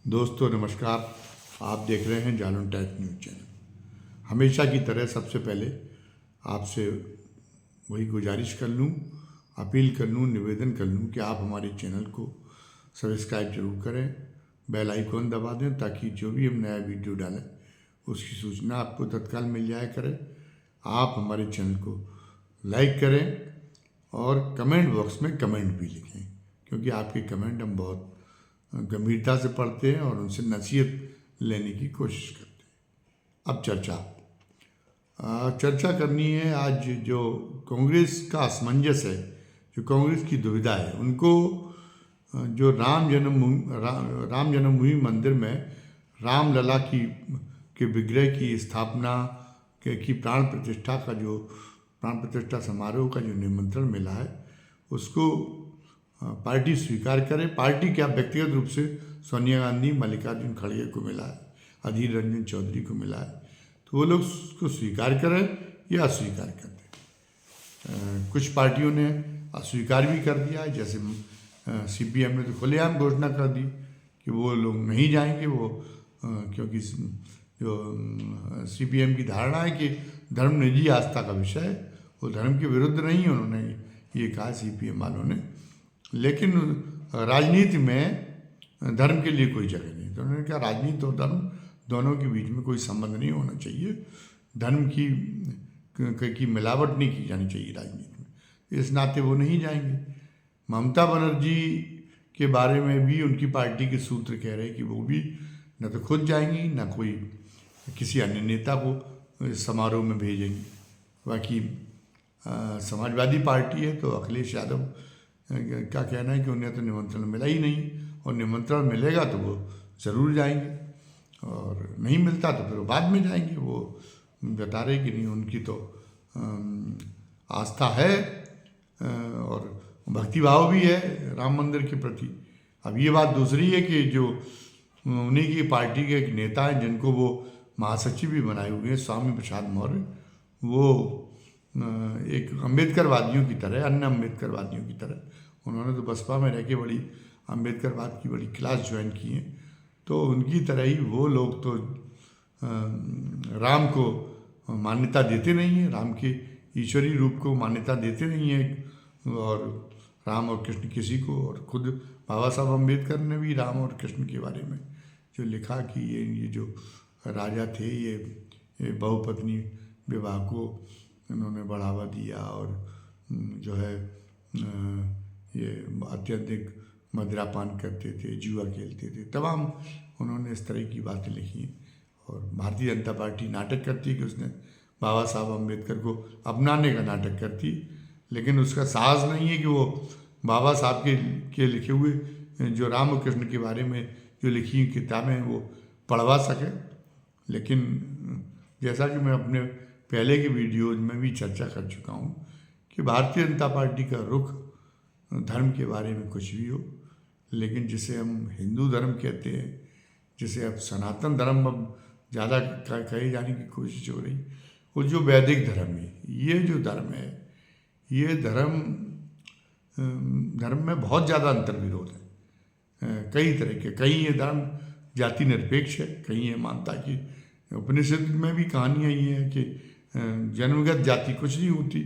दोस्तों नमस्कार। आप देख रहे हैं जानन टाइप न्यूज़ चैनल। हमेशा की तरह सबसे पहले आपसे वही गुजारिश कर लूँ, अपील कर लूँ, निवेदन कर लूँ कि आप हमारे चैनल को सब्सक्राइब जरूर करें, बेल आइकॉन दबा दें ताकि जो भी हम नया वीडियो डालें उसकी सूचना आपको तत्काल मिल जाया करे। आप हमारे चैनल को लाइक करें और कमेंट बॉक्स में कमेंट भी लिखें, क्योंकि आपके कमेंट हम बहुत गंभीरता से पढ़ते हैं और उनसे नसीहत लेने की कोशिश करते हैं। अब चर्चा करनी है आज जो कांग्रेस का असमंजस है, जो कांग्रेस की दुविधा है। उनको जो राम जन्मभूमि मंदिर में रामलला के विग्रह की स्थापना की प्राण प्रतिष्ठा समारोह का जो निमंत्रण मिला है उसको पार्टी स्वीकार करे। पार्टी क्या, व्यक्तिगत रूप से सोनिया गांधी, मल्लिकार्जुन खड़गे को मिला है, अधीर रंजन चौधरी को मिला है, तो वो लोग उसको स्वीकार करें या अस्वीकार कर दें। कुछ पार्टियों ने अस्वीकार भी कर दिया है, जैसे सीपीएम ने तो खुलेआम घोषणा कर दी कि वो लोग नहीं जाएंगे, क्योंकि जो सीपीएम की धारणा है कि धर्म निजी आस्था का विषय है, वो धर्म के विरुद्ध नहीं है, उन्होंने ये कहा सीपीएम वालों ने। लेकिन राजनीति में धर्म के लिए कोई जगह नहीं, तो उन्होंने कहा राजनीति और धर्म दोनों के बीच में कोई संबंध नहीं होना चाहिए, धर्म की मिलावट नहीं की जानी चाहिए राजनीति में। इस नाते वो नहीं जाएंगे। ममता बनर्जी के बारे में भी उनकी पार्टी के सूत्र कह रहे हैं कि वो भी न तो खुद जाएंगी, न कोई किसी अन्य नेता को समारोह में भेजेंगी। बाकी समाजवादी पार्टी है तो अखिलेश यादव का कहना है कि उन्हें तो निमंत्रण मिला ही नहीं, और निमंत्रण मिलेगा तो वो ज़रूर जाएंगे, और नहीं मिलता तो फिर वो बाद में जाएंगे। वो बता रहे कि नहीं, उनकी तो आस्था है और भक्तिभाव भी है राम मंदिर के प्रति। अब ये बात दूसरी है कि जो उन्हीं की पार्टी के एक नेता हैं जिनको वो महासचिव भी बनाए हुए हैं, स्वामी प्रसाद मौर्य, वो एक अम्बेडकरवादियों की तरह, अन्य अम्बेडकरवादियों की तरह, उन्होंने तो बसपा में रह के बड़ी अम्बेडकरवाद की बड़ी क्लास ज्वाइन की है, तो उनकी तरह ही वो लोग तो राम को मान्यता देते नहीं हैं, राम के ईश्वरीय रूप को मान्यता देते नहीं हैं, और राम और कृष्ण किसी को, और खुद बाबा साहब अम्बेडकर ने भी राम और कृष्ण के बारे में जो लिखा कि ये जो राजा थे ये बहुपत्नी विवाह को इन्होंने बढ़ावा दिया, और जो है ये अत्यधिक मदिरापान करते थे, जुआ खेलते थे, तमाम उन्होंने इस तरह की बातें लिखी हैं। और भारतीय जनता पार्टी नाटक करती है कि उसने बाबा साहब अम्बेडकर को अपनाने का नाटक करती, लेकिन उसका साहस नहीं है कि वो बाबा साहब के लिखे हुए जो राम और कृष्ण के बारे में जो लिखी हुई किताबें हैं वो पढ़वा सके। लेकिन जैसा कि मैं अपने पहले के वीडियोज में भी चर्चा कर चुका हूँ कि भारतीय जनता पार्टी का रुख धर्म के बारे में कुछ भी हो, लेकिन जिसे हम हिंदू धर्म कहते हैं, जिसे अब सनातन धर्म अब ज़्यादा कहे जाने की कोशिश हो रही, वो जो वैदिक धर्म है, ये जो धर्म है, ये धर्म में बहुत ज़्यादा अंतर्विरोध है। कई तरह के, कहीं ये धर्म जाति निरपेक्ष है, कहीं ये मानता कि उपनिषद में भी कहानियाँ ये हैं कि जन्मगत जाति कुछ नहीं होती,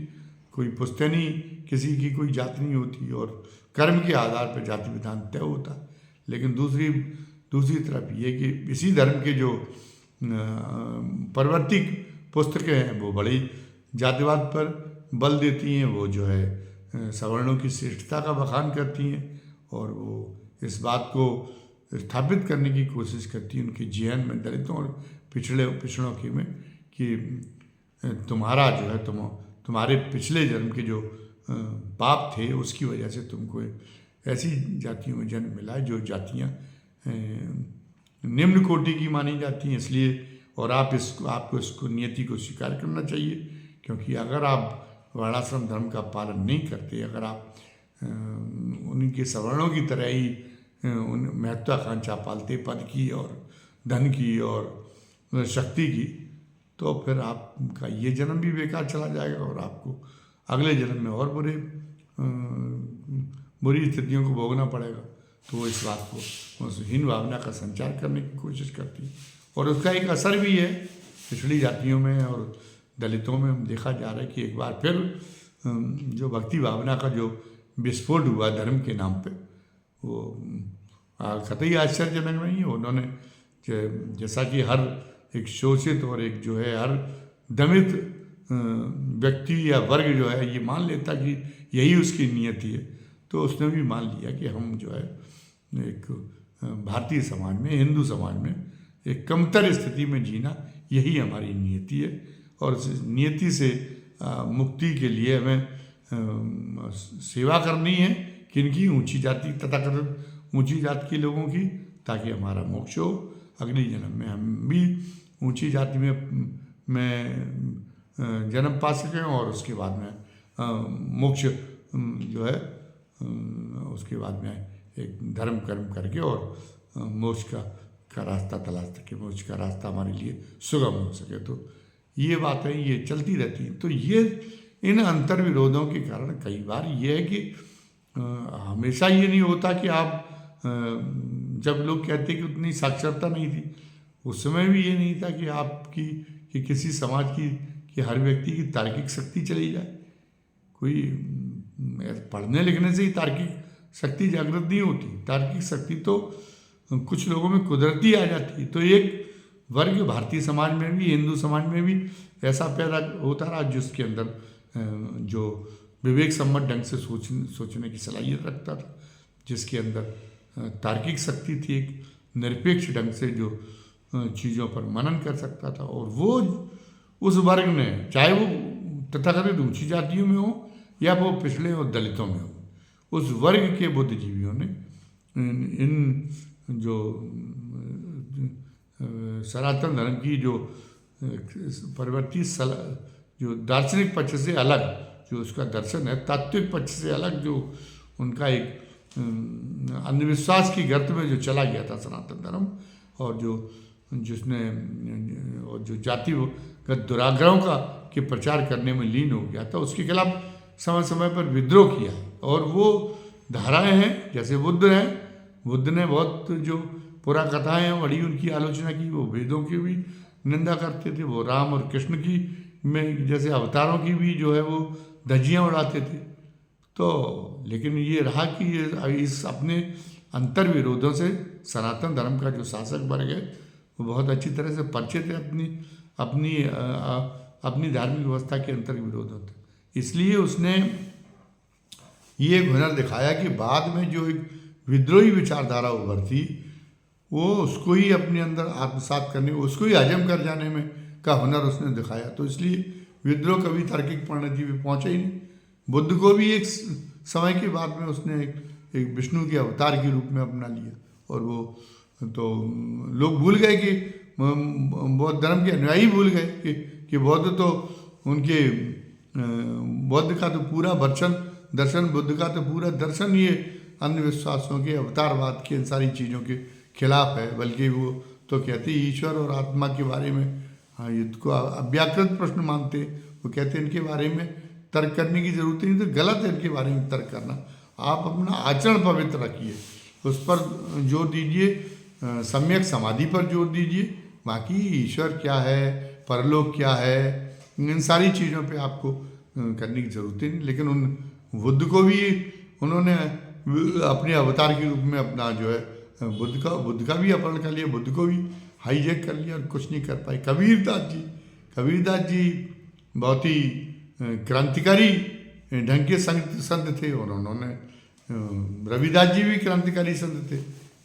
कोई पुश्तैनी किसी की कोई जाति नहीं होती, और कर्म के आधार पर जाति विधान तय होता। लेकिन दूसरी तरफ ये कि इसी धर्म के जो प्रवर्तिक पुस्तकें हैं वो बड़ी जातिवाद पर बल देती हैं, वो जो है सवर्णों की श्रेष्ठता का बखान करती हैं, और वो इस बात को स्थापित करने की कोशिश करती हैं उनके जीवन में, दलितों और पिछड़ों के में, कि तुम्हारा जो है तुम्हारे पिछले जन्म के जो पाप थे उसकी वजह से तुमको ऐसी जातियों में जन्म मिला है जो जातियाँ निम्न कोटि की मानी जाती हैं, इसलिए, और आपको इसको नियति को स्वीकार करना चाहिए, क्योंकि अगर आप वर्णाश्रम धर्म का पालन नहीं करते, अगर आप उनके सवर्णों की तरह ही उन महत्वाकांक्षा पालते पद की और धन की और शक्ति की, तो फिर आपका ये जन्म भी बेकार चला जाएगा, और आपको अगले जन्म में और बुरी स्थितियों को भोगना पड़ेगा। तो वो इस बात को, उस हीन भावना का संचार करने की कोशिश करती है। और उसका एक असर भी है पिछड़ी जातियों में और दलितों में। हम देखा जा रहा है कि एक बार फिर जो भक्ति भावना का जो विस्फोट हुआ धर्म के नाम पे, वो कतई आश्चर्यजनक नहीं है। उन्होंने जैसा कि हर एक शोषित और एक जो है हर दमित व्यक्ति या वर्ग जो है ये मान लेता कि यही उसकी नियति है, तो उसने भी मान लिया कि हम जो है एक भारतीय समाज में, हिंदू समाज में एक कमतर स्थिति में जीना यही हमारी नियति है। और इस नियति से मुक्ति के लिए हमें सेवा करनी है किनकी, ऊंची जाति तथाकथित ऊंची जाति के लोगों की, ताकि हमारा मोक्ष हो। अगले जन्म में हम भी ऊंची जाति में जन्म पा सकें और उसके बाद में मोक्ष जो है उसके बाद में एक धर्म कर्म करके और मोक्ष का रास्ता तलाश सके, मोक्ष का रास्ता हमारे लिए सुगम हो सके। तो ये बातें ये चलती रहती हैं। तो ये इन अंतर विरोधों के कारण कई बार ये है कि हमेशा ये नहीं होता कि आप जब लोग कहते कि उतनी साक्षरता नहीं थी, उस समय भी ये नहीं था कि आपकी कि किसी समाज की कि हर व्यक्ति की तार्किक शक्ति चली जाए। कोई पढ़ने लिखने से ही तार्किक शक्ति जागृत नहीं होती। तार्किक शक्ति तो कुछ लोगों में कुदरती आ जाती है। तो एक वर्ग भारतीय समाज में भी, हिंदू समाज में भी ऐसा पैदा होता रहा जिसके अंदर जो विवेक सम्मत ढंग से सोचने की सलाहियत रखता था, जिसके अंदर तार्किक शक्ति थी, एक निरपेक्ष ढंग से जो चीज़ों पर मनन कर सकता था। और वो उस वर्ग ने, चाहे वो तथाकथित ऊंची जातियों में हो या वो पिछड़े और दलितों में हो, उस वर्ग के बुद्धिजीवियों ने इन जो सनातन धर्म की जो परिवर्ती जो दार्शनिक पक्ष से अलग जो उसका दर्शन है, तात्विक पक्ष से अलग जो उनका एक अंधविश्वास की गर्त में जो चला गया था सनातन धर्म, और जिसने और जो जातिगत दुराग्रहों का के प्रचार करने में लीन हो गया था, उसके खिलाफ समय समय पर विद्रोह किया। और वो धाराएं हैं, जैसे बुद्ध हैं, बुद्ध ने बहुत जो पुरा कथाएं हैं बड़ी उनकी आलोचना की, वो वेदों की भी निंदा करते थे, वो राम और कृष्ण की में जैसे अवतारों की भी जो है वो धज्जियाँ उड़ाते थे। तो लेकिन ये रहा कि ये इस अपने अंतर विरोधों से सनातन धर्म का जो शासक वर्ग है वो बहुत अच्छी तरह से परिचित है अपनी धार्मिक व्यवस्था के अंतर विरोधों से। इसलिए उसने ये हुनर दिखाया कि बाद में जो एक विद्रोही विचारधारा उभरती, वो उसको ही अपने अंदर आत्मसात करने, उसको ही हजम कर जाने में का हुनर उसने दिखाया। तो इसलिए विद्रोह कभी तार्किक परिणति में पहुंचा ही नहीं। बुद्ध को भी एक समय के बाद में उसने एक विष्णु के अवतार के रूप में अपना लिया, और वो तो लोग भूल गए कि बौद्ध धर्म के अनुयायी भूल गए कि बौद्ध तो उनके बौद्ध का तो पूरा दर्शन बुद्ध का तो पूरा दर्शन ये अंधविश्वासों के, अवतारवाद के, इन सारी चीज़ों के खिलाफ है। बल्कि वो तो कहते ईश्वर और आत्मा के बारे में युद्ध को अव्याकृत प्रश्न मानते। वो कहते इनके बारे में तर्क करने की जरूरत नहीं, तो गलत है इनके बारे में तर्क करना। आप अपना आचरण पवित्र रखिए, उस पर जोर दीजिए, सम्यक समाधि पर जोर दीजिए। बाकी ईश्वर क्या है, परलोक क्या है, इन सारी चीज़ों पे आपको करने की जरूरत नहीं। लेकिन उन बुद्ध को भी उन्होंने अपने अवतार के रूप में अपना जो है बुद्ध का भी अपहरण कर लिया, बुद्ध को भी हाईजैक कर लिया और कुछ नहीं कर पाए। कबीरदास जी बहुत ही क्रांतिकारी ढंग के संत थे, और उन्होंने रविदास जी भी क्रांतिकारी संत थे,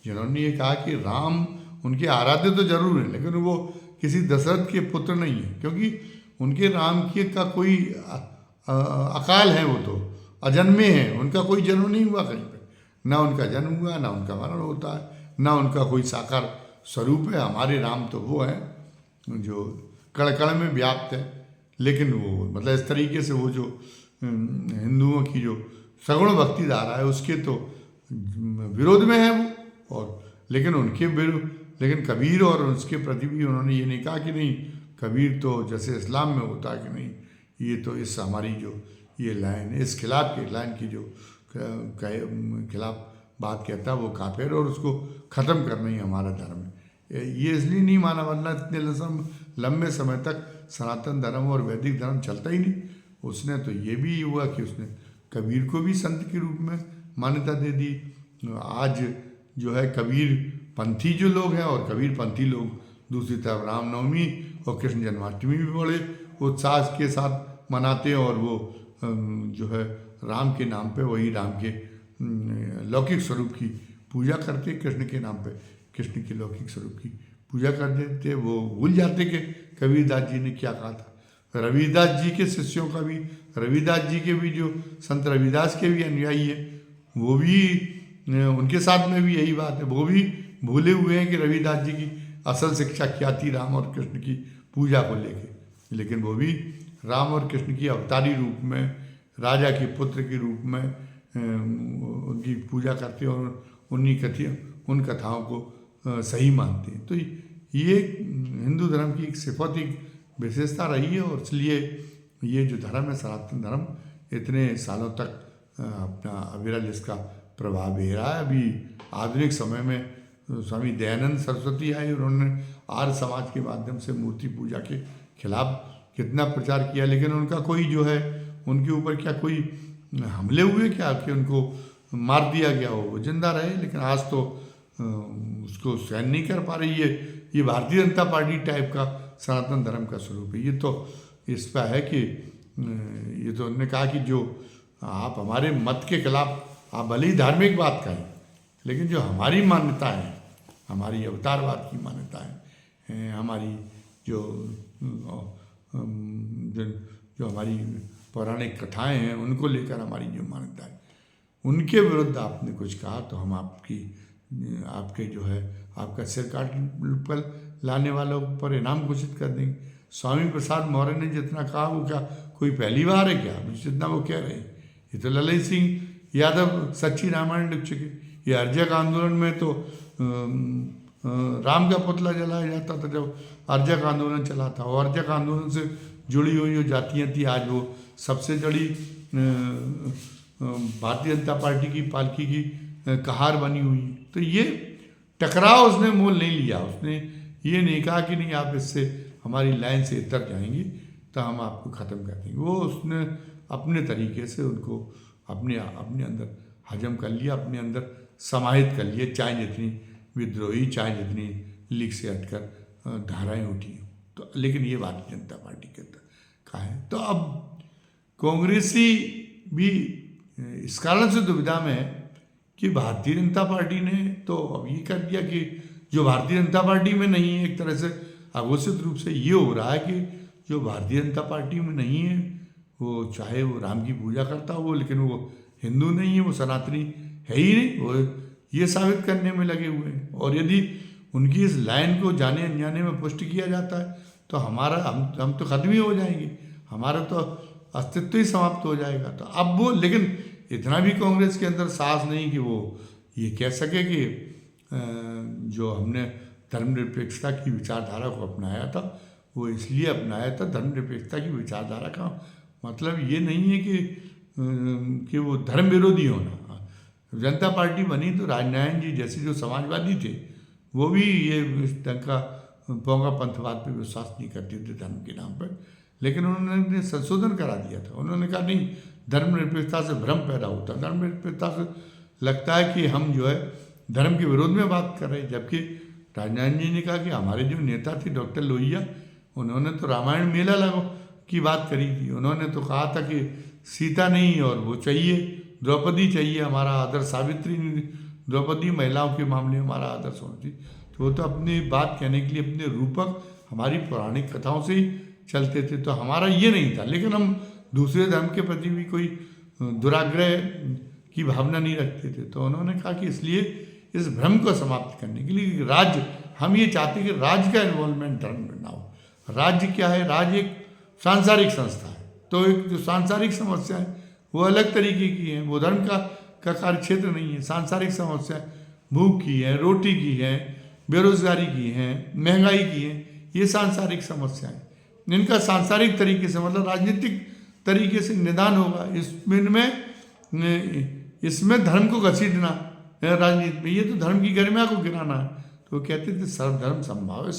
जिन्होंने ये कहा कि राम उनके आराध्य तो जरूर है, लेकिन वो किसी दशरथ के पुत्र नहीं है, क्योंकि उनके राम के का कोई अकाल है, वो तो अजन्मे हैं, उनका कोई जन्म नहीं हुआ कहीं पे, ना उनका जन्म हुआ, ना उनका मरण होता है, ना उनका कोई साकार स्वरूप है। हमारे राम तो वो हैं जो कण कण में व्याप्त है। लेकिन वो मतलब इस तरीके से वो जो हिंदुओं की जो सगुण भक्ति धारा है उसके तो विरोध में है वो। और लेकिन कबीर और उसके प्रति भी उन्होंने ये नहीं कहा कि नहीं कबीर तो जैसे इस्लाम में होता है कि नहीं, ये तो इस हमारी जो ये लाइन, इस खिलाफ की लाइन की जो खिलाफ बात कहता है वो काफिर, और उसको ख़त्म करना ही हमारा धर्म है। ये इसलिए नहीं माना, वरना इतने लंबे समय तक सनातन धर्म और वैदिक धर्म चलता ही नहीं। उसने तो ये भी हुआ कि उसने कबीर को भी संत के रूप में मान्यता दे दी। आज जो है कबीर पंथी जो लोग हैं और कबीर पंथी लोग दूसरी तरफ रामनवमी और कृष्ण जन्माष्टमी भी बड़े उत्साह के साथ मनाते हैं, और वो जो है राम के नाम पे, वही राम के लौकिक स्वरूप की पूजा करते, कृष्ण के नाम पे कृष्ण के लौकिक स्वरूप की पूजा कर देते। वो भूल जाते कि कबीरदास जी ने क्या कहा था। रविदास जी के शिष्यों का भी, रविदास जी के भी जो संत रविदास के भी अनुयायी है, वो भी उनके साथ में भी यही बात है। वो भी भूले हुए हैं कि रविदास जी की असल शिक्षा क्या थी राम और कृष्ण की पूजा को लेके। लेकिन वो भी राम और कृष्ण की अवतारी रूप में, राजा के पुत्र के रूप में उनकी पूजा करते हैं और उन कथाओं को सही मानते हैं। तो ये हिंदू धर्म की एक सिफत, एक विशेषता रही है, और इसलिए ये जो धर्म है सनातन धर्म इतने सालों तक अपना अविरल इसका प्रभाव दे रहा है। अभी आधुनिक समय में स्वामी दयानंद सरस्वती आए, उन्होंने आर्य समाज के माध्यम से मूर्ति पूजा के खिलाफ कितना प्रचार किया, लेकिन उनका कोई जो है, उनके ऊपर क्या कोई हमले हुए क्या कि उनको मार दिया गया हो? वो जिंदा रहे, लेकिन आज तो उसको सहन नहीं कर पा रही है। ये भारतीय जनता पार्टी टाइप का सनातन धर्म का स्वरूप है। ये तो इस पर है कि ये तो उन्होंने कहा कि जो आप हमारे मत के खिलाफ आप भले ही धार्मिक बात करें, लेकिन जो हमारी मान्यता है, हमारी अवतारवाद की मान्यता है, हमारी जो हमारी पौराणिक कथाएं हैं, उनको लेकर हमारी जो मान्यता है, उनके विरुद्ध आपने कुछ कहा तो हम आपके जो है आपका सिर काट पर लाने वालों पर इनाम घोषित कर देंगे। स्वामी प्रसाद मौर्य ने जितना कहा वो क्या कोई पहली बार है क्या जितना वो कह रहे हैं? ये तो ललित सिंह यादव सच्ची रामायण लिख चुके। ये अर्जक आंदोलन में तो राम का पुतला जलाया जाता था जब अर्जक आंदोलन चला था, और अर्जक आंदोलन से जुड़ी हुई जो जातियाँ थी आज वो सबसे बड़ी भारतीय जनता पार्टी की पालकी की कहार बनी हुई। तो ये टकराव उसने मोल नहीं लिया। उसने ये नहीं कहा कि नहीं आप इससे हमारी लाइन से इतर जाएंगी तो हम आपको ख़त्म कर देंगे। वो उसने अपने तरीके से उनको अपने अंदर हजम कर लिया, अपने अंदर समाहित कर लिया, चाहे जितनी विद्रोही, चाहे जितनी लीग से हटकर धाराएं उठी। तो लेकिन ये भारतीय जनता पार्टी के का है। तो अब कांग्रेसी भी इस कारण से दुविधा में है कि भारतीय जनता पार्टी ने तो अब ये कर दिया कि जो भारतीय जनता पार्टी में नहीं है, एक तरह से अघोषित रूप से ये हो रहा है कि जो भारतीय जनता पार्टी में नहीं है वो चाहे वो राम की पूजा करता हो, लेकिन वो हिंदू नहीं है, वो सनातनी है ही नहीं, वो ये साबित करने में लगे हुए हैं। और यदि उनकी इस लाइन को जाने अनजाने में पुष्ट किया जाता है तो हमारा हम तो खत्म ही हो जाएंगे, हमारा तो अस्तित्व ही समाप्त हो जाएगा। तो अब वो, लेकिन इतना भी कांग्रेस के अंदर साहस नहीं कि वो ये कह सके कि जो हमने धर्मनिरपेक्षता की विचारधारा को अपनाया था वो इसलिए अपनाया था। धर्मनिरपेक्षता की विचारधारा का मतलब ये नहीं है कि वो धर्म विरोधी होना। जनता पार्टी बनी तो राजनारायण जी जैसे जो समाजवादी थे वो भी ये इस ढंग का पोंगा पंथवाद पे विश्वास नहीं करते थे धर्म के नाम पर, लेकिन उन्होंने संशोधन करा दिया था। उन्होंने कहा नहीं, धर्मनिरपेक्षता से भ्रम पैदा होता है, धर्मनिरपेक्षता से लगता है कि हम जो है धर्म के विरोध में बात कर रहे हैं। जबकि राजनारायण जी ने कहा कि हमारे जो नेता थे डॉक्टर लोहिया, उन्होंने तो रामायण मेला की बात करी थी। उन्होंने तो कहा था कि सीता नहीं और वो चाहिए, द्रौपदी चाहिए, हमारा आदर्श सावित्री द्रौपदी महिलाओं के मामले में हमारा आदर्श होना चाहिए। तो वो तो अपनी बात कहने के लिए अपने रूपक हमारी पौराणिक कथाओं से ही चलते थे। तो हमारा ये नहीं था, लेकिन हम दूसरे धर्म के प्रति भी कोई दुराग्रह की भावना नहीं रखते थे। तो उन्होंने कहा कि इसलिए इस भ्रम को समाप्त करने के लिए राज्य, हम ये चाहते हैं कि राज्य का इन्वॉल्वमेंट धर्म में ना हो। राज्य क्या है? राज्य एक सांसारिक संस्था है। तो एक जो सांसारिक समस्या है वो अलग तरीके की है, वो धर्म का कार्य क्षेत्र नहीं है। सांसारिक समस्या भूख की है, रोटी की है, बेरोजगारी की है, महंगाई की है, ये सांसारिक समस्या है। इनका सांसारिक तरीके से मतलब राजनीतिक तरीके से निदान होगा। इसमें धर्म को घसीटना राजनीति में, ये तो धर्म की गरिमा को गिराना है। तो वो कहते थे सर्वधर्म समभाव है,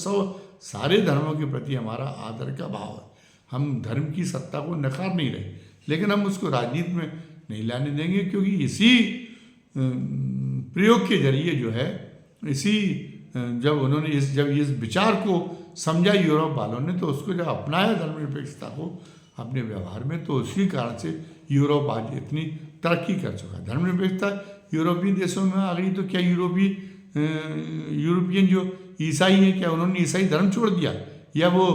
सारे धर्मों के प्रति हमारा आदर का भाव है, हम धर्म की सत्ता को नकार नहीं रहे, लेकिन हम उसको राजनीति में नहीं लाने देंगे, क्योंकि इसी प्रयोग के जरिए जो है, इसी जब उन्होंने जब इस विचार को समझा यूरोप वालों ने, तो उसको जब अपनाया धर्मनिरपेक्षता को अपने व्यवहार में, तो उसी कारण से यूरोप आज इतनी तरक्की कर चुका है। धर्मनिरपेक्षता यूरोपीय देशों में आ गई, तो क्या यूरोपियन जो ईसाई हैं, क्या उन्होंने ईसाई धर्म छोड़ दिया, या वो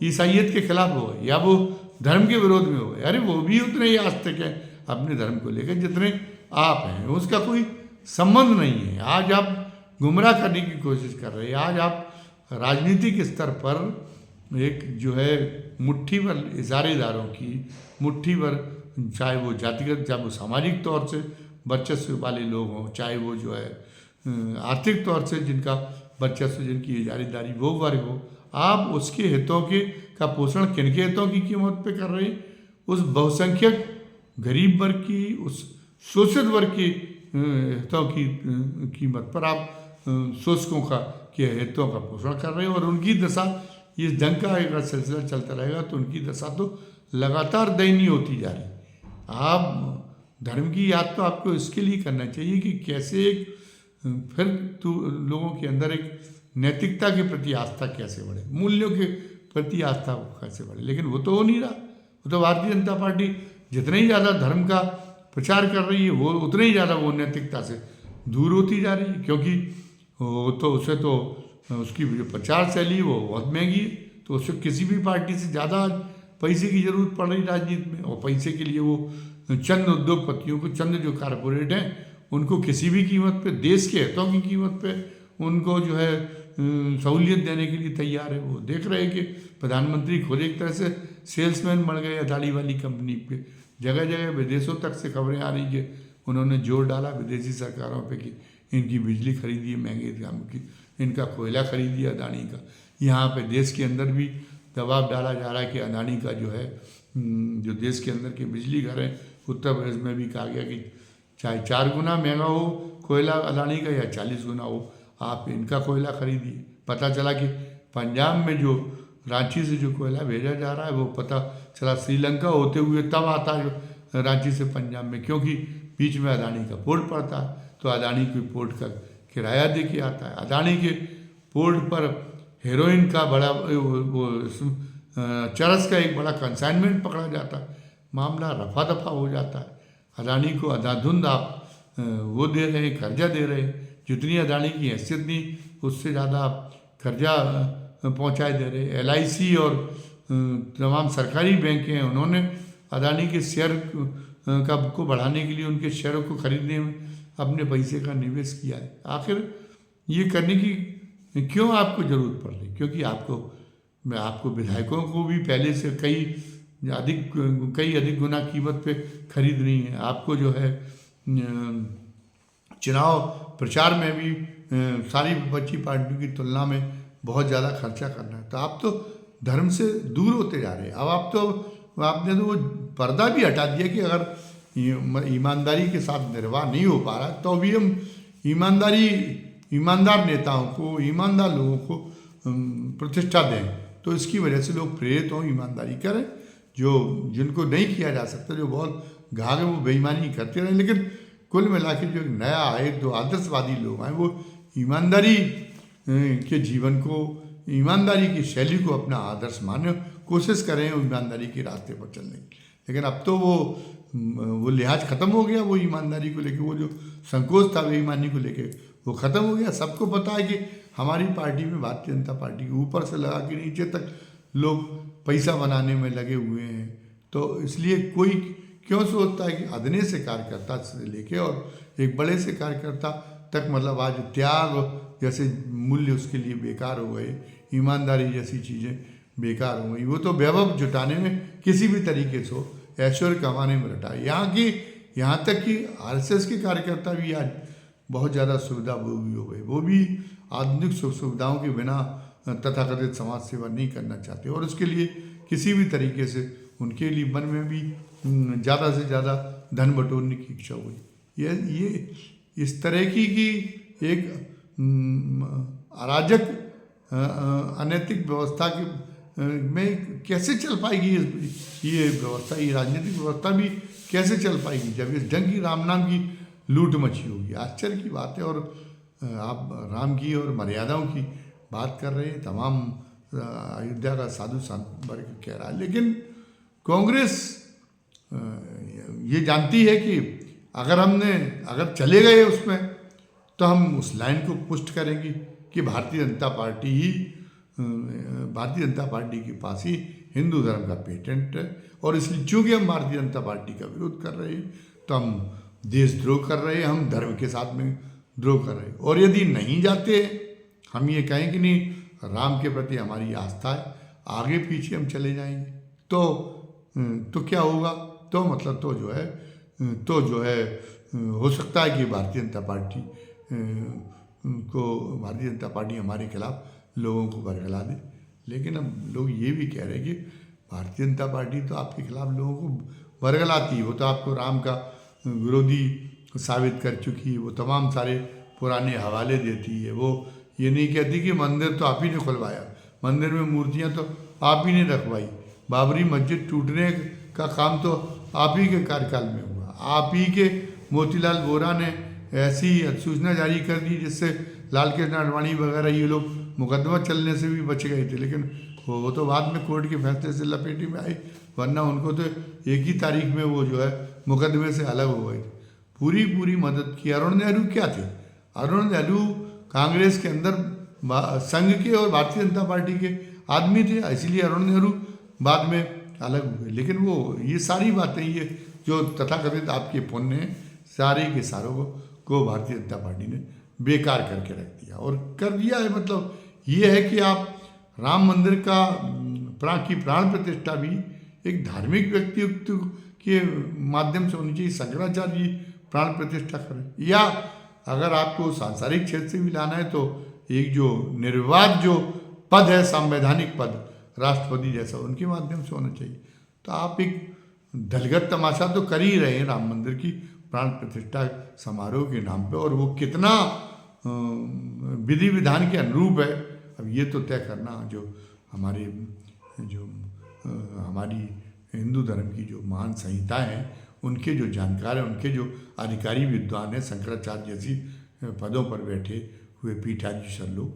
ईसाइयत के खिलाफ हो गए, या वो धर्म के विरोध में हो गए? अरे वो भी उतने ही आस्तिक हैं अपने धर्म को लेकर जितने आप हैं, उसका कोई संबंध नहीं है। आज आप गुमराह करने की कोशिश कर रहे हैं। आज आप राजनीतिक स्तर पर एक जो है मुट्ठी भर इजारेदारों की, मुट्ठी भर, चाहे वो जातिगत, चाहे वो सामाजिक तौर से वर्चस्व वाले लोग हों, चाहे वो जो है आर्थिक तौर से जिनका वर्चस्व, जिनकी इजारेदारी वो वर्ग हो, आप उसके हितों का पोषण किनके हितों की कीमत पे कर रहे हैं? उस बहुसंख्यक गरीब वर्ग की, उस शोषित वर्ग के हितों की कीमत पर आप शोषकों के हितों का पोषण कर रहे हैं। और उनकी दशा, इस जंग का अगर सिलसिला चलता रहेगा तो उनकी दशा तो लगातार दयनीय होती जा रही। आप धर्म की याद तो आपको इसके लिए करना चाहिए कि कैसे एक फिर तो लोगों के अंदर एक नैतिकता के प्रति आस्था कैसे बढ़े, मूल्यों के प्रति आस्था कैसे बढ़े, लेकिन वो तो हो नहीं रहा। वो तो भारतीय जनता पार्टी जितने ही ज़्यादा धर्म का प्रचार कर रही है, वो उतने ही ज़्यादा वो नैतिकता से दूर होती जा रही है, क्योंकि वो तो उसे तो उसकी जो प्रचार शैली वो बहुत महंगी है, तो उसे किसी भी पार्टी से ज़्यादा पैसे की जरूरत पड़ रही राजनीति में। और पैसे के लिए वो चंद उद्योगपतियों को, चंद जो कारपोरेट हैं, उनको किसी भी कीमत पे, देश के हितों की कीमत पे उनको जो है सहूलियत देने के लिए तैयार है। वो देख रहे हैं कि प्रधानमंत्री खुद एक तरह से सेल्समैन बन गए अदानी वाली कंपनी पे। जगह जगह विदेशों तक से खबरें आ रही कि उन्होंने जोर डाला विदेशी सरकारों पे कि इनकी बिजली खरीदी है महंगे दाम की, इनका कोयला खरीदी है अदानी का। यहाँ पे देश के अंदर भी दबाव डाला जा रहा है कि अदानी का जो है, जो देश के अंदर के बिजली घर हैं, उत्तर प्रदेश में भी कहा गया कि चाहे 4 गुना महंगा हो कोयला अदानी का, या 40 गुना हो, आप इनका कोयला खरीदिए। पता चला कि पंजाब में जो रांची से जो कोयला भेजा जा रहा है, वो पता चला श्रीलंका होते हुए तब आता है रांची से पंजाब में, क्योंकि बीच में अदानी का पोर्ट पड़ता है, तो अदानी के पोर्ट का किराया दे के आता है। अदानी के पोर्ट पर हेरोइन का बड़ा चरस का एक बड़ा कंसाइनमेंट पकड़ा जाता है, मामला रफा दफा हो जाता है। अदानी को अंधाधुंध आप वो दे रहे हैं, कर्जा दे रहे हैं, जितनी अदानी की हैसियत नहीं उससे ज़्यादा आप कर्जा पहुँचाए दे रहे हैं। LIC और तमाम सरकारी बैंक हैं, उन्होंने अदानी के शेयर को बढ़ाने के लिए उनके शेयरों को खरीदने में अपने पैसे का निवेश किया है। आखिर ये करने की क्यों आपको ज़रूरत पड़ रही? क्योंकि आपको विधायकों को भी पहले से कई अधिक गुना कीमत पे खरीदनी है। आपको जो है चुनाव प्रचार में भी सारी विपक्षी पार्टियों की तुलना में बहुत ज़्यादा खर्चा करना है। तो आप तो धर्म से दूर होते जा रहे हैं। अब आपने तो वो पर्दा भी हटा दिया कि अगर ईमानदारी के साथ निर्वाह नहीं हो पा रहा, तो भी हम ईमानदार नेताओं को, ईमानदार लोगों को प्रतिष्ठा दें, तो इसकी वजह से लोग प्रेरित हों, ईमानदारी करें। जिनको नहीं किया जा सकता, जो बहुत घाघ वो बेईमानी करते रहें, लेकिन कुल मिला के जो नया आए, जो आदर्शवादी लोग आए, वो ईमानदारी के जीवन को, ईमानदारी की शैली को अपना आदर्श माने, कोशिश करें ईमानदारी के रास्ते पर चलने की। लेकिन अब तो वो लिहाज ख़त्म हो गया, वो ईमानदारी को लेके, वो जो संकोच था बेईमानी को लेके, वो ख़त्म हो गया। सबको पता है कि हमारी पार्टी में, भारतीय जनता पार्टी के ऊपर से लगा के नीचे तक लोग पैसा बनाने में लगे हुए हैं। तो इसलिए कोई क्यों सोचता है कि अदने से कार्यकर्ता से लेके और एक बड़े से कार्यकर्ता तक, मतलब आज त्याग जैसे मूल्य उसके लिए बेकार हो गए, ईमानदारी जैसी चीज़ें बेकार हो गई। वो तो वैभव जुटाने में किसी भी तरीके से हो, ऐश्वर्य कमाने में रटा। यहाँ तक कि RSS के कार्यकर्ता भी आज बहुत ज़्यादा सुविधाभोगी हो गए। वो भी आधुनिक सुख सुविधाओं के बिना तथाकथित समाज सेवा नहीं करना चाहते, और उसके लिए किसी भी तरीके से उनके लिए मन में भी ज़्यादा से ज़्यादा धन बटोरने की इच्छा हुई। इस तरह की एक अराजक अनैतिक व्यवस्था के में कैसे चल पाएगी ये व्यवस्था, ये राजनीतिक व्यवस्था भी कैसे चल पाएगी जब इस ढंग की राम नाम की लूट मची होगी। आश्चर्य की बात है। और आप राम की और मर्यादाओं की बात कर रहे हैं, तमाम अयोध्या का साधु संत वर्ग कह रहा है, लेकिन कांग्रेस ये जानती है कि अगर चले गए उसमें तो हम उस लाइन को पुष्ट करेंगे कि भारतीय जनता पार्टी के पास ही हिंदू धर्म का पेटेंट है, और इसलिए चूंकि हम भारतीय जनता पार्टी का विरोध कर रहे हैं तो हम देशद्रोह कर रहे हैं, हम धर्म के साथ में द्रोह कर रहे हैं। और यदि नहीं जाते, हम ये कहें कि नहीं राम के प्रति हमारी आस्था है, आगे पीछे हम चले जाएंगे तो क्या होगा? तो मतलब तो जो है हो सकता है कि भारतीय जनता पार्टी हमारे खिलाफ लोगों को बरगला दे। लेकिन अब लोग ये भी कह रहे हैं कि भारतीय जनता पार्टी तो आपके खिलाफ लोगों को बरगलाती है, वो तो आपको राम का विरोधी साबित कर चुकी है, वो तमाम सारे पुराने हवाले देती है, वो ये नहीं कहती कि मंदिर तो आप ही ने खुलवाया, मंदिर में मूर्तियाँ तो आप ही ने रखवाई, बाबरी मस्जिद टूटने का काम तो आप ही के कार्यकाल में हुआ, आप ही के मोतीलाल वोरा ने ऐसी सूचना जारी कर दी जिससे लाल कृष्ण आडवाणी वगैरह ये लोग मुकदमा चलने से भी बच गए थे। लेकिन वो तो बाद में कोर्ट के फैसले से लपेटे में आए, वरना उनको तो एक ही तारीख में वो जो है मुकदमे से अलग हो गए थे। पूरी मदद की। अरुण नेहरू क्या थे? अरुण नेहरू कांग्रेस के अंदर संघ के और भारतीय जनता पार्टी के आदमी थे, इसलिए अरुण नेहरू बाद में अलग हुए। लेकिन वो ये सारी बातें, ये जो तथाकथित आपके पुण्य हैं, सारे के सारों को भारतीय जनता पार्टी ने बेकार करके रख दिया। और कर दिया है मतलब ये है कि आप राम मंदिर का प्राण प्रतिष्ठा भी एक धार्मिक व्यक्तित्व के माध्यम से होनी चाहिए। शंकराचार्य जी प्राण प्रतिष्ठा करें, या अगर आपको सांसारिक क्षेत्र से भी लाना है तो एक जो निर्विवाद जो पद है, संवैधानिक पद, राष्ट्रपति जैसा, उनके माध्यम से होना चाहिए। तो आप एक दलगत तमाशा तो कर ही रहे हैं राम मंदिर की प्राण प्रतिष्ठा समारोह के नाम पे, और वो कितना विधि विधान के अनुरूप है अब ये तो तय करना जो हमारी हिंदू धर्म की जो महान संहिताएं हैं, उनके जो जानकार हैं, उनके जो अधिकारी विद्वान हैं, शंकराचार्य जैसी पदों पर बैठे हुए पीठाधीश्वर लोग,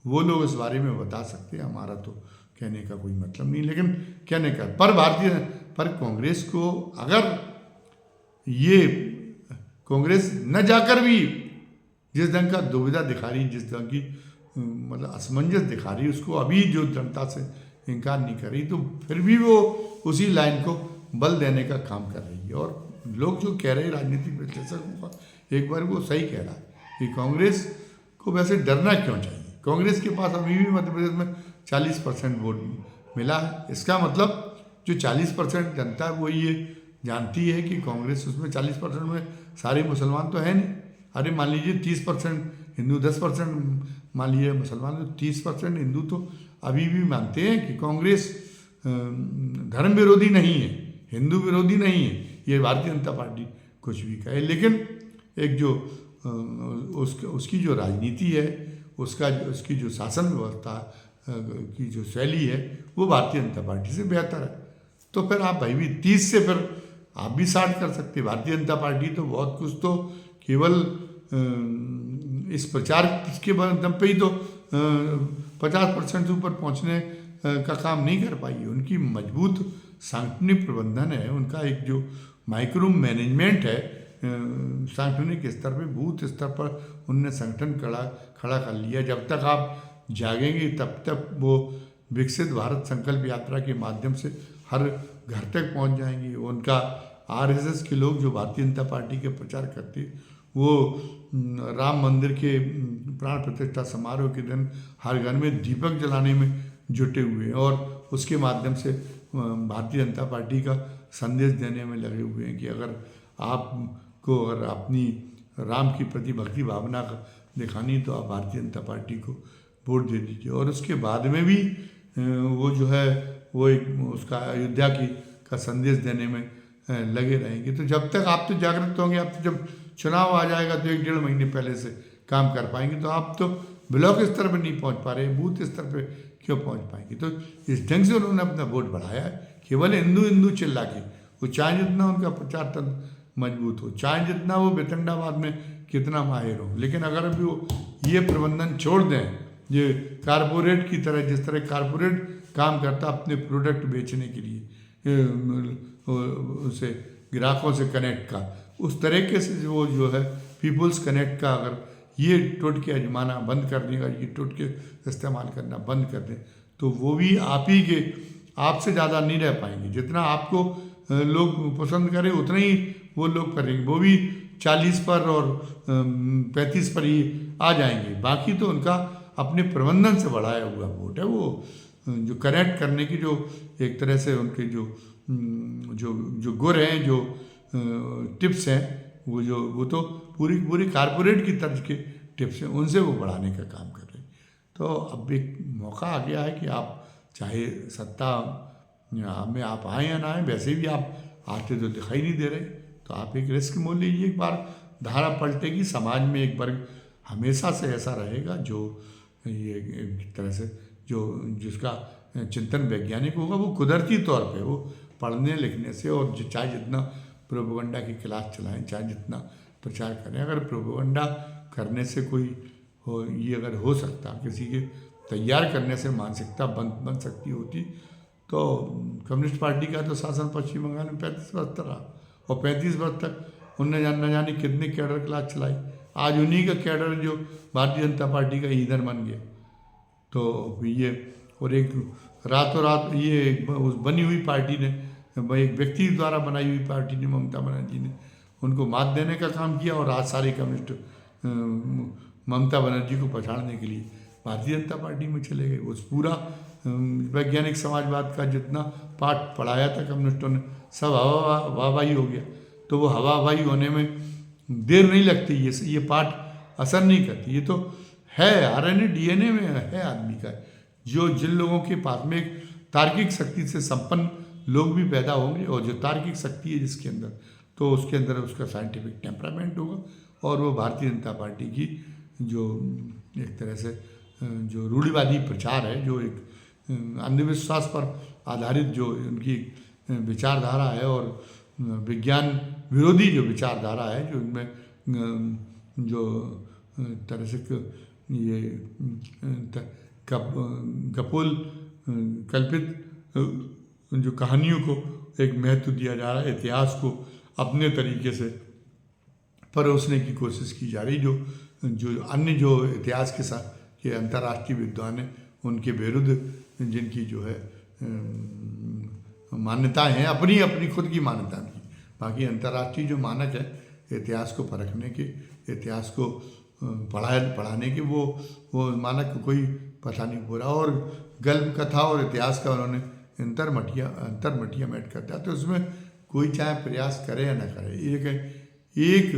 वो लोग इस बारे में बता सकते हैं। हमारा तो कहने का कोई मतलब नहीं। लेकिन कहने का पर कांग्रेस को, अगर ये कांग्रेस न जाकर भी जिस ढंग का दुविधा दिखा रही, जिस ढंग की मतलब असमंजस दिखा रही, उसको अभी जो जनता से इनकार नहीं कर रही, तो फिर भी वो उसी लाइन को बल देने का काम कर रही है। और लोग जो कह रहे हैं राजनीतिक विश्लेषकों का, एक बार वो सही कह रहा है कि कांग्रेस को वैसे डरना क्यों चाहिए। कांग्रेस के पास अभी भी मध्य प्रदेश में 40% वोट मिला है। इसका मतलब जो 40% जनता है वो ये जानती है कि कांग्रेस, उसमें 40% में सारे मुसलमान तो है नहीं। अरे मान लीजिए 30% हिंदू, 10% मान लीजिए मुसलमान, तो 30% हिंदू तो अभी भी मानते हैं कि कांग्रेस धर्म विरोधी नहीं है, हिंदू विरोधी नहीं है। ये भारतीय जनता पार्टी कुछ भी कहे, लेकिन एक जो उसकी जो राजनीति है, उसकी जो शासन व्यवस्था की जो शैली है, वो भारतीय जनता पार्टी से बेहतर है। तो फिर आप भाई भी 30 से फिर आप भी 60 कर सकते। भारतीय जनता पार्टी तो बहुत कुछ तो केवल इस प्रचार के दम पे ही तो 50% से ऊपर पहुंचने का काम नहीं कर पाई। उनकी मजबूत सांगठनिक प्रबंधन है, उनका एक जो माइक्रो मैनेजमेंट है सांगठनिक स्तर पे, बूथ स्तर पर उनने संगठन खड़ा कर लिया। जब तक आप जागेंगे तब तक वो विकसित भारत संकल्प यात्रा के माध्यम से हर घर तक पहुंच जाएंगे। उनका आरएसएस के लोग जो भारतीय जनता पार्टी के प्रचार करते, वो राम मंदिर के प्राण प्रतिष्ठा समारोह के दिन हर घर में दीपक जलाने में जुटे हुए हैं, और उसके माध्यम से भारतीय जनता पार्टी का संदेश देने में लगे हुए हैं कि अगर अपनी राम की प्रति भक्ति भावना दिखानी तो आप भारतीय जनता पार्टी को वोट दे दीजिए। और उसके बाद में भी वो जो है वो एक उसका अयोध्या का संदेश देने में लगे रहेंगे। तो जब तक आप तो जागृत होंगे, आप तो जब चुनाव आ जाएगा तो 1-1.5 महीने पहले से काम कर पाएंगे। तो आप तो ब्लॉक स्तर पर नहीं पहुंच पा रहे, बूथ स्तर पे क्यों पहुंच पाएंगे? तो इस ढंग से उन्होंने अपना वोट बढ़ाया है, केवल हिंदू हिंदू चिल्ला के। वो चाहे जितना उनका प्रचार तंत्र मजबूत हो, चाहे जितना वो बेतंडाबाद में कितना माहिर हो, लेकिन अगर अभी वो ये प्रबंधन छोड़ दें, ये कारपोरेट की तरह, जिस तरह कारपोरेट काम करता अपने प्रोडक्ट बेचने के लिए, उसे ग्राहकों से कनेक्ट का, उस तरीके से वो जो है पीपुल्स कनेक्ट का अगर ये टोटके आजमाना बंद कर देगा, ये टोटके इस्तेमाल करना बंद कर दें, तो वो भी आप ही के, आपसे ज़्यादा नहीं रह पाएंगे। जितना आपको लोग पसंद करें उतना ही वो लोग करेंगे, वो भी 40 पर और 35 पर ही आ जाएंगे। बाकी तो उनका अपने प्रबंधन से बढ़ाया हुआ वोट है, वो जो कनेक्ट करने की जो एक तरह से उनके जो जो जो गुर हैं, जो टिप्स हैं, वो तो पूरी कारपोरेट की तर्ज के टिप्स हैं, उनसे वो बढ़ाने का काम कर रहे हैं। तो अब एक मौका आ गया है कि आप चाहे सत्ता में आप आए या ना आए, वैसे भी आप आते तो दिखाई नहीं दे रहे, तो आप एक रिस्क मोल लीजिए। एक बार धारा पलटेगी, समाज में एक वर्ग हमेशा से ऐसा रहेगा जो ये एक तरह से जिसका चिंतन वैज्ञानिक होगा, वो कुदरती तौर पे वो पढ़ने लिखने से, और चाहे जितना प्रोपेगेंडा की क्लास चलाएं, चाहे जितना प्रचार करें, अगर प्रोपेगेंडा करने से कोई ये अगर हो सकता, किसी के तैयार करने से मानसिकता बन सकती होती, तो कम्युनिस्ट पार्टी का तो शासन पश्चिम बंगाल में 35 वर्ष तक रहा, और 35 वर्ष तक उनने न जाने कितने कैडर क्लास चलाई। आज उन्हीं का कैडर जो भारतीय जनता पार्टी का ईंधन बन गया। तो ये और एक रातों रात ये उस बनी हुई पार्टी ने, एक व्यक्ति द्वारा बनाई हुई पार्टी ने, ममता बनर्जी ने उनको मात देने का काम किया, और आज सारे कम्युनिस्ट ममता बनर्जी को पछाड़ने के लिए भारतीय जनता पार्टी में चले गए। उस पूरा वैज्ञानिक समाजवाद का जितना पाठ पढ़ाया था कम्युनिस्टों ने, सब हवाबाही हो गया। तो वो हवाबाही होने में देर नहीं लगती, ये पाठ असर नहीं करती। ये तो है आरएनए डीएनए में है आदमी का, जो जिन लोगों के पास में एक तार्किक शक्ति से संपन्न लोग भी पैदा होंगे, और जो तार्किक शक्ति है जिसके अंदर, तो उसके अंदर उसका साइंटिफिक टेम्परामेंट होगा, और वो भारतीय जनता पार्टी की जो एक तरह से जो रूढ़िवादी प्रचार है, जो एक अंधविश्वास पर आधारित जो उनकी विचारधारा है, और विज्ञान विरोधी जो विचारधारा है, जो इनमें जो तरह से ये कपोल कल्पित जो कहानियों को एक महत्व दिया जा रहा है, इतिहास को अपने तरीके से परोसने की कोशिश की जा रही, जो अन्य जो इतिहास के साथ के अंतर्राष्ट्रीय विद्वान हैं, उनके विरुद्ध जिनकी जो है मान्यताएं हैं, अपनी अपनी खुद की मान्यताएं की, बाकी अंतर्राष्ट्रीय जो मानक है इतिहास को परखने के, इतिहास को पढ़ाने के, वो मानक को कोई पता नहीं पूरा, और गल्प कथा और इतिहास का उन्होंने अंतर्मटिया मेट कर दिया। तो उसमें कोई चाहे प्रयास करे या न करे, एक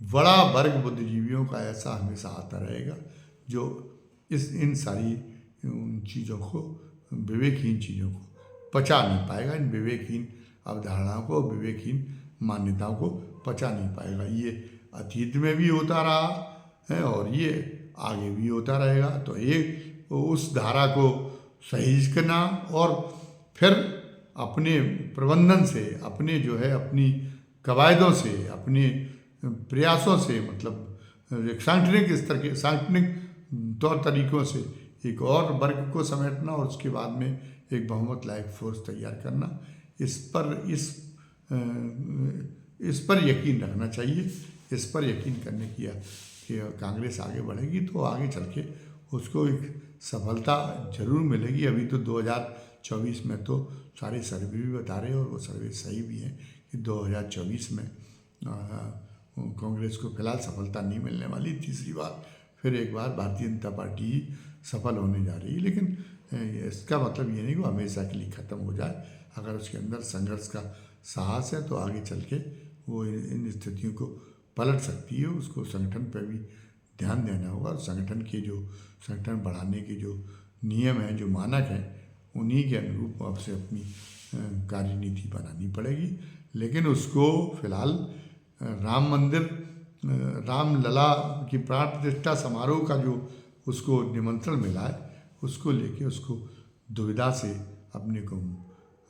बड़ा वर्ग बुद्धिजीवियों का ऐसा हमेशा आता रहेगा जो इन सारी चीज़ों को, विवेकहीन चीज़ों को पचा नहीं पाएगा, इन विवेकहीन अवधारणाओं को, विवेकहीन मान्यताओं को पचा नहीं पाएगा। ये अतीत में भी होता रहा है और ये आगे भी होता रहेगा। तो ये उस धारा को सहेजना और फिर अपने प्रबंधन से, अपने जो है अपनी कवायदों से, अपने प्रयासों से, मतलब एक सांगठनिक स्तर के, सांगठनिक तौर तरीकों से एक और वर्ग को समेटना, और उसके बाद में एक बहुमत लायक फोर्स तैयार करना, इस पर यकीन रखना चाहिए। इस पर यकीन करने की कि कांग्रेस आगे बढ़ेगी तो आगे चल के उसको एक सफलता जरूर मिलेगी। अभी तो 2024 में तो सारे सर्वे भी बता रहे हैं, और वो सर्वे सही भी हैं, कि 2024 में कांग्रेस को फिलहाल सफलता नहीं मिलने वाली। तीसरी बार फिर एक बार भारतीय जनता पार्टी ही सफल होने जा रही है, लेकिन इसका मतलब ये नहीं कि वो हमेशा के लिए ख़त्म हो जाए। अगर उसके अंदर संघर्ष का साहस है तो आगे चल के वो इन स्थितियों को पलट सकती है। उसको संगठन पर भी ध्यान देना होगा। संगठन बढ़ाने के जो नियम हैं, जो मानक हैं, उन्हीं के अनुरूप आपसे अपनी कार्यनीति बनानी पड़ेगी। लेकिन उसको फिलहाल राम मंदिर रामलला की प्राण प्रतिष्ठा समारोह का जो उसको निमंत्रण मिला है, उसको लेके उसको दुविधा से अपने को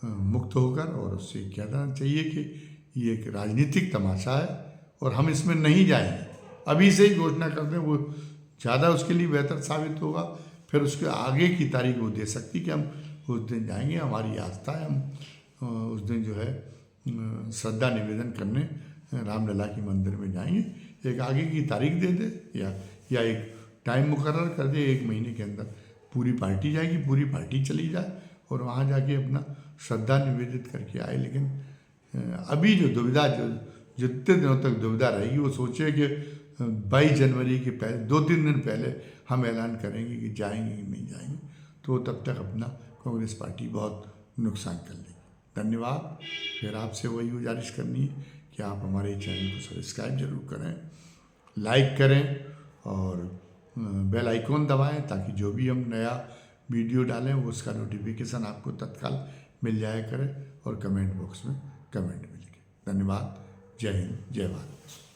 मुक्त होकर और उससे कहना चाहिए कि ये एक राजनीतिक तमाशा है और हम इसमें नहीं जाएंगे। अभी से ही घोषणा कर दें वो ज़्यादा उसके लिए बेहतर साबित होगा। फिर उसके आगे की तारीख वो दे सकती कि हम उस दिन जाएंगे, हमारी आस्था है, हम उस दिन जो है श्रद्धा निवेदन करने रामलला के मंदिर में जाएंगे। एक आगे की तारीख दे दे या एक टाइम मुकर्रर कर दे, 1 महीने के अंदर पूरी पार्टी जाएगी, पूरी पार्टी चली जाए और वहाँ जाके अपना श्रद्धा निवेदित करके आए। लेकिन अभी जो दुविधा, जो जितने दिनों तक दुविधा रहेगी, वो सोचे कि 22 जनवरी के पहले 2-3 दिन पहले हम ऐलान करेंगे कि जाएंगे कि नहीं जाएंगे, तो तब तक अपना कांग्रेस पार्टी बहुत नुकसान कर लेगी। धन्यवाद। फिर आपसे वही गुजारिश करनी है कि आप हमारे चैनल को सब्सक्राइब जरूर करें, लाइक करें और बेल आइकॉन दबाएं ताकि जो भी हम नया वीडियो डालें वो उसका नोटिफिकेशन आपको तत्काल मिल जाया करे और कमेंट बॉक्स में कमेंट मिल गए। धन्यवाद। जय हिंद, जय भारत।